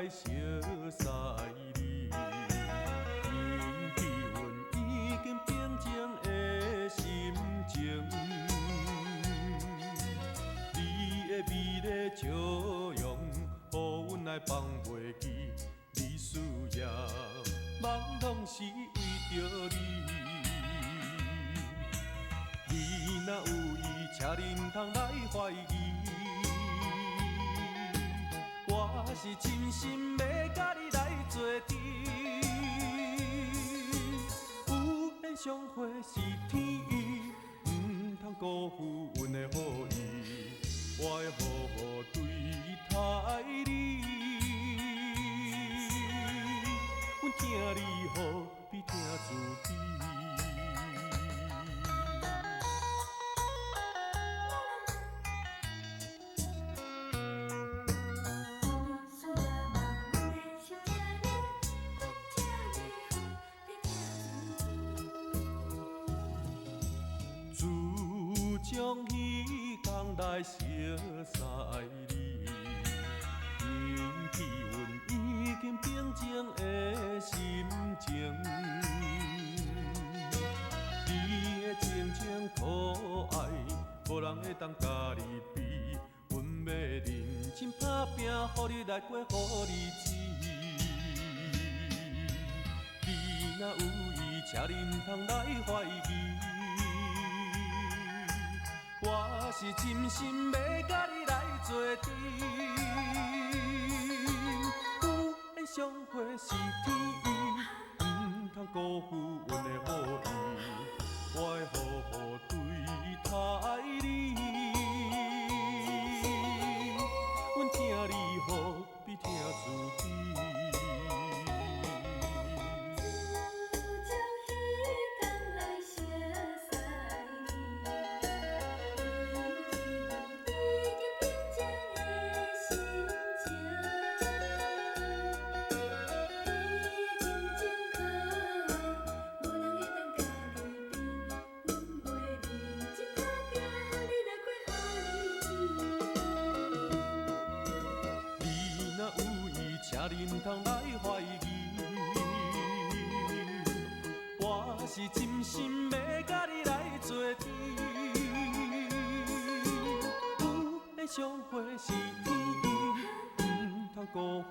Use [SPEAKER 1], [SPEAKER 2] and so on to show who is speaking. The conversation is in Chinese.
[SPEAKER 1] 来熟悉你，引起阮已经平静的心情。你的美丽笑容，予阮来放袂记。你需要，梦拢是为着你。你若有意，请你唔通来怀疑。我是真心要甲你来做阵，有缘相会是天意，唔通辜负阮的好意。我会好好对待你，阮疼你好比疼自己。从彼天来熟悉你，引起阮已经平静的心情。你的情情可爱，无人会当甲你比。阮要认真打拼，予你来过好日子。你若有意，请你唔通来怀疑。我是真心要甲你来做阵，有缘相会是天意，唔通辜负阮的好意。我会好好对待你，阮疼你好比疼自己。请你唔通来怀疑，我是真心要甲你来做阵，有缘相会是天意，唔通辜负